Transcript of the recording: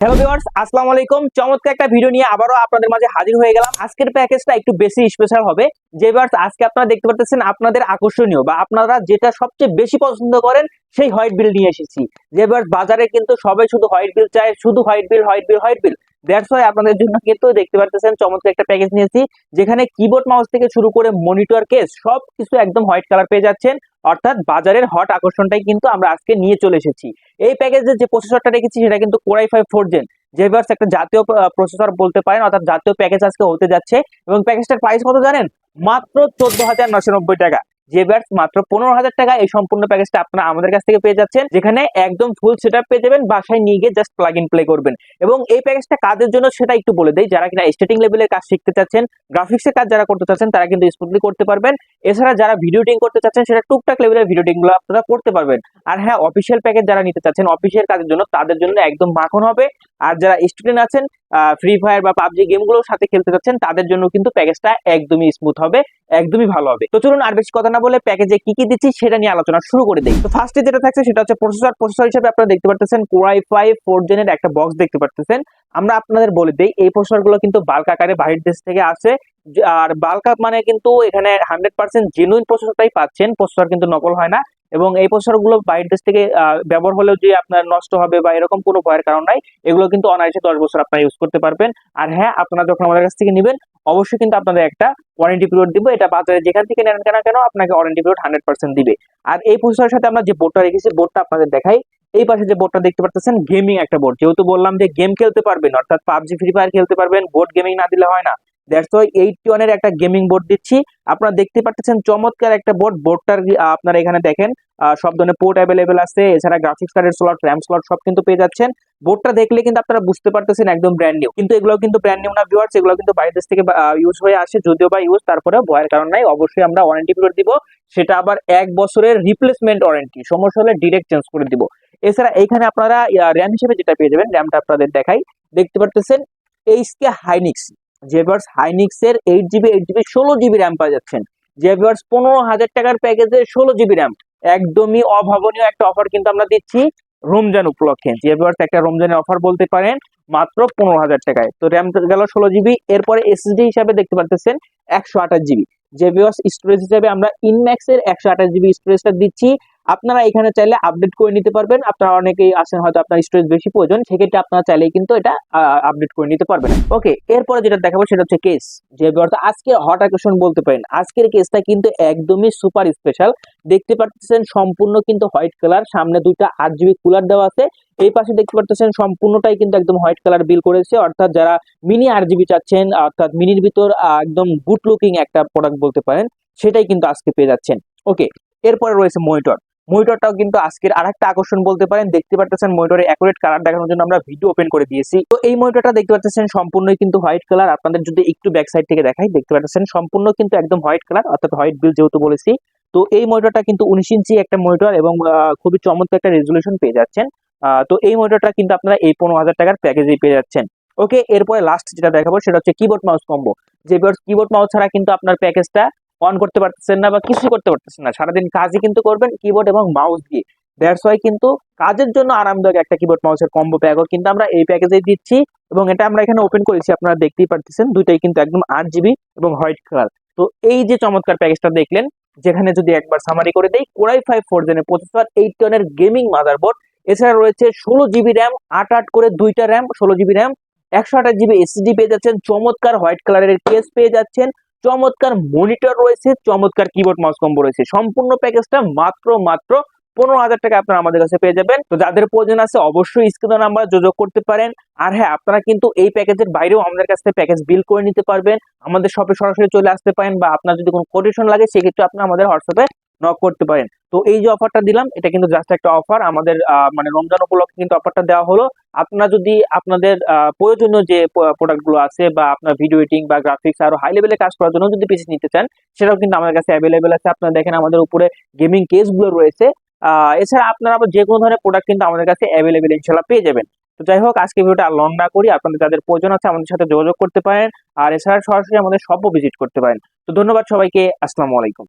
Hello viewers, আসসালামু আলাইকুম। চমৎকার একটা ভিডিও নিয়ে আবারও আপনাদের মাঝে হাজির হয়ে গেলাম। আজকের প্যাকেজটা একটু বেশি স্পেশাল হবে। যে ভিউয়ার্স, আজকে আপনারা দেখতে পারতেছেন আপনাদের আকর্ষণীয় বা আপনারা যেটা সবচেয়ে বেশি পছন্দ করেন সেই হোয়াইট বিল নিয়ে এসেছি। যে ভিউয়ার্স, বাজারে কিন্তু সবাই শুধু হোয়াইট বিল চায়, শুধু white bill white bill white bill. That's why আপনাদের জন্য কিন্তু দেখতে পারতেছেন চমৎকার একটা প্যাকেজ নিয়েছি, যেখানে কিবোর্ড মাউস থেকে শুরু করে মনিটর কেস সবকিছু একদম হোয়াইট কালার পেয়ে যাচ্ছেন। অর্থাৎ বাজারের হট আকর্ষণটাই কিন্তু আমরা আজকে নিয়ে চলে এসেছি। এই প্যাকেজের যে প্রসেসরটা রেখেছি সেটা কিন্তু Core i5 4 Gen, যে ভিউয়ার্স একটা জাতীয় প্রসেসর বলতে পারেন, অর্থাৎ জাতীয় প্যাকেজ আজকে হতে যাচ্ছে। এবং প্যাকেজটার প্রাইস কত জানেন? মাত্র 14,990 টাকা। যে ভিউয়ার্স, মাত্র 15,000 টাকা এই সম্পূর্ণ প্যাকেজটা আপনারা আমাদের কাছ থেকে পেয়ে যাচ্ছেন, যেখানে একদম ফুল সেটআপ পেয়ে যাবেন, বাসায় নিয়ে গিয়ে জাস্ট প্লাগ ইন প্লে করবেন। এবং এই প্যাকেজটা কাজের জন্য সেটা একটু বলে দেই, যারা কিনা স্টার্টিং লেভেলের কাজ শিখতে চাচ্ছেন, গ্রাফিক্সের কাজ যারা করতে চাচ্ছেন তারা কিন্তু স্মুথলি করতে পারবেন। এছাড়া যারা ভিডিও এডিটিং করতে চাচ্ছেন সেটা টুকটাক লেভেলের ভিডিও এডিটিং গুলো আপনারা করতে পারবেন। আর হ্যাঁ, অফিসিয়াল প্যাকেজ যারা নিতে চাচ্ছেন অফিসিয়াল কাজের জন্য, তাদের জন্য একদম মাখন হবে। আর যারা স্টুডেন্ট আছেন, ফ্রি ফায়ার বা পাবজি গেমগুলোর সাথে খেলতে চাচ্ছেন, তাদের জন্য কিন্তু প্যাকেজটা একদমই স্মুথ হবে, একদমই ভালো হবে। তো চলুন আর বেশি কথা না বলে প্যাকেজে কি কি দিচ্ছি সেটা নিয়ে আলোচনা শুরু করে দেই। তো ফার্স্টে যেটা থাকছে সেটা হচ্ছে প্রসেসর হিসেবে আপনারা দেখতে পারতেছেন Core i5 4 Gen এর একটা বক্স দেখতে পারতেছেন। আমরা আপনাদের বলে দেই, এই প্রসেসর গুলো কিন্তু বাল্ক আকারে বাহির দেশ থেকে আসে। আর বাল্ক আপ মানে কিন্তু এখানে 100% জেনুইন প্রসেসরটাই পাচ্ছেন, প্রসেসর কিন্তু নকল হয় না। এবং এই প্রসেসর গুলো বাইরের দেশ থেকে ব্যবহার হলেও যে আপনার নষ্ট হবে বা এরকম কোনো ভয়ের কারণ নাই। এগুলো কিন্তু অনায়াসে 10 বছর আপনারা ইউজ করতে পারবেন। আর হ্যাঁ, আপনারা যখন আমাদের কাছ থেকে নেবেন অবশ্যই কিন্তু আপনাদের একটা ওয়ারেন্টি পিরিয়ড দিব। এটা বাজারে যেখান থেকে নেন কেন আপনাকে ওয়ারেন্টি পিরিয়ড 100% দিবে। আর এই প্রসেসরের সাথে আমরা যে বোর্ডটা রেখেছি, বোর্ডটা আপনাদের দেখাই। এই পাশে যে বোর্ডটা দেখতে পাচ্ছেন, গেমিং একটা বোর্ড। যেহেতু বললাম যে গেম খেলতে পারবেন, অর্থাৎ পাবজি ফ্রি ফায়ার খেলতে পারবেন, বোর্ড গেমিং না দিলে হয় না। দ্যাটস ওয়াই 81 এর একটা গেমিং বোর্ড দিচ্ছি। আপনারা দেখতে পাচ্ছেন চমৎকার একটা বোর্ড। বোর্ডটার আপনারা এখানে দেখেন সব ধরনের পোর্ট অ্যাভেলেবেল আছে। এছাড়া গ্রাফিক্স কার্ডের স্লট, র্যাম স্লট সব কিন্তু পেয়ে যাচ্ছেন। বোর্ডটা দেখলে কিন্তু আপনারা বুঝতে পারতেছেন একদম ব্র্যান্ড নিউ। কিন্তু এগুলো কিন্তু ব্র্যান্ড নিউ না ভিউয়ার্স, এগুলো কিন্তু বাইরের দেশ থেকে ইউজ হয়ে আসে। যদিও বা ইউজ, তারপরেও ভয়ের কারণ নাই, অবশ্যই আমরা ওয়ারেন্টি পিরিয়ড দিব। সেটা আবার 1 বছরের রিপ্লেসমেন্ট ওয়ারেন্টি, সমস্যা হলে ডিরেক্ট চেঞ্জ করে দিব। এছাড়া এইখানে আপনারা র্যাম হিসেবে যেটা পেয়ে যাবেন, র্যামটা আপনাদের দেখাই। দেখতে পারতেছেন এইচকে হাইনিক্স, জেভিয়ার্স হাইনিক্স এর 8 GB 8 GB 16 GB র্যাম পাওয়া যাচ্ছেন। জেভিয়ার্স 15,000 টাকার প্যাকেজে 16 GB র্যাম, একদমই অভাবনীয় একটা অফার কিন্তু আমরা দিচ্ছি রমজান উপলক্ষে। জেভিয়ার্স একটা রমজানের অফার বলতে পারেন, মাত্র 15,000 টাকায়। তো র্যাম গেল 16 GB। এরপরে এসএসডি হিসাবে দেখতে পারতেছেন 128 GB। জেভিয়ার্স স্টোরেজ হিসাবে আমরা ইনম্যাক্স এর 128 GB স্টোরেজটা দিচ্ছি। আপনারা এখানে চাইলে আপডেট করে নিতে পারবেন। আপনারা অনেকেই আছেন হয়তো আপনার স্টোরেজ বেশি প্রয়োজন, সেক্ষেত্রে আপনারা চাইলেই কিন্তু এটা আপডেট করে নিতে পারবেন। ওকে, এরপরে যেটা দেখাবো সেটা হচ্ছে কেস। যে অর্থাৎ আজকে হট আকর্ষণ বলতে পারেন, আজকের কেসটা কিন্তু একদমই সুপার স্পেশাল। দেখতে পাচ্ছেন সম্পূর্ণ কিন্তু হোয়াইট কালার, সামনে দুইটা 8 GB কুলার দেওয়া আছে। এই পাশে দেখতে পাচ্ছেন সম্পূর্ণটাই কিন্তু একদম হোয়াইট কালার বিল করেছে। অর্থাৎ যারা মিনি 8 GB চাচ্ছেন, অর্থাৎ মিনির ভিতর একদম গুড লুকিং একটা প্রোডাক্ট বলতে পারেন, সেটাই কিন্তু আজকে পেয়ে যাচ্ছেন। ওকে, এরপরে রয়েছে মনিটর। মনিটরটাও কিন্তু আজকের আরেকটা আকর্ষণ বলতে পারেন। দেখতে পাচ্ছেন মনিটরে অ্যাকুরেট কালার দেখানোর জন্য আমরা ভিডিও ওপেন করে দিয়েছি। তো এই মনিটরটা দেখতে পাচ্ছেন সম্পূর্ণই কিন্তু হোয়াইট কালার। আপনাদের যদি একটু ব্যাক সাইড থেকে দেখাই, দেখতে পাচ্ছেন সম্পূর্ণ কিন্তু একদম হোয়াইট কালার, অর্থাৎ হোয়াইট বিল যেহেতু বলেছি। তো এই মনিটরটা কিন্তু 19 ইঞ্চি একটা মনিটর এবং খুবই চমৎকার একটা রেজুলেশন পেয়ে যাচ্ছেন। তো এই মনিটরটা কিন্তু আপনারা এই 15,000 টাকার প্যাকেজেই পেয়ে যাচ্ছেন। ওকে, এরপরে লাস্ট যেটা দেখাবো সেটা হচ্ছে কিবোর্ড মাউস কম্বো। যে কিবোর্ড মাউস ছাড়া কিন্তু আপনার প্যাকেজটা অন করতে পারতেছেন না বা কিছু করতে পারতেছেন না। সারাদিন কাজই কিন্তু করবেন কিবোর্ড এবং মাউস দিয়ে। দ্যাটস ওয়াই কিন্তু কাজের জন্য আরামদায়ক একটা কিবোর্ড মাউসের কম্বো প্যাকও কিন্তু আমরা এই প্যাকেজে দিচ্ছি। এবং এটা আমরা এখানে ওপেন করেছি, আপনারা দেখতেই পারতেছেন দুইটাই কিন্তু একদম 8 GB এবং হোয়াইট কালার। তো এই যে চমৎকার প্যাকেজটা দেখলেন, যেখানে যদি একবার সামারি করে দেই, Core i5 4 Gen এর প্রসেসর, 81 এর গেমিং মাদারবোর্ড, এছাড়া রয়েছে 16 GB র্যাম, 8 করে দুইটা RAM, 16 GB RAM, 128 GB SSD পেয়ে যাচ্ছেন, চমৎকার হোয়াইট কালারের কেস পেয়ে যাচ্ছেন, চমৎকার মনিটর রয়েছে, চমৎকার কিবোর্ড মাউস কম্বো রয়েছে। সম্পূর্ণ প্যাকেজটা মাত্র 15,000 টাকা আপনারা আমাদের কাছে পেয়ে যাবেন। তো যাদের প্রয়োজন আছে অবশ্যই স্ক্রিনে নাম্বার যোগাযোগ করতে পারেন। আর হ্যাঁ, আপনারা কিন্তু এই প্যাকেজের বাইরেও আমাদের কাছ থেকে প্যাকেজ বিল করে নিতে পারবেন। আমাদের শপে সরাসরি চলে আসতে পারেন, বা আপনার যদি কোনো কোটেশন লাগে সেক্ষেত্রে আপনি আমাদের হোয়াটসঅ্যাপে নক করতে পারেন। তো এই যে অফারটা দিলাম, এটা কিন্তু জাস্ট একটা অফার। আমাদের মানে রমজান উপলক্ষে কিন্তু অফারটা দেওয়া হলো। আপনারা যদি আপনাদের প্রয়োজনীয় যে প্রোডাক্ট গুলো আছে, বা আপনার ভিডিও এডিটিং বা গ্রাফিক্স আরো হাই লেভেলে কাজ করার জন্য যদি পিসি নিতে চান, সেটাও কিন্তু আমাদের কাছে অ্যাভেলেবেল আছে। আপনারা দেখেন আমাদের উপরে গেমিং কেস গুলো রয়েছে। এছাড়া আপনারা আবার যে কোনো ধরনের প্রোডাক্ট কিন্তু আমাদের কাছে অ্যাভেলেবেল ইনশাল্লাহ পেয়ে যাবেন। তো যাই হোক, আজকে ভিডিওটা আর লং না করি, আপনাদের যাদের প্রয়োজন আছে আমাদের সাথে যোগাযোগ করতে পারেন। আর এছাড়া সরাসরি আমাদের শপও ভিজিট করতে পারেন। তো ধন্যবাদ সবাইকে, আসসালামু আলাইকুম।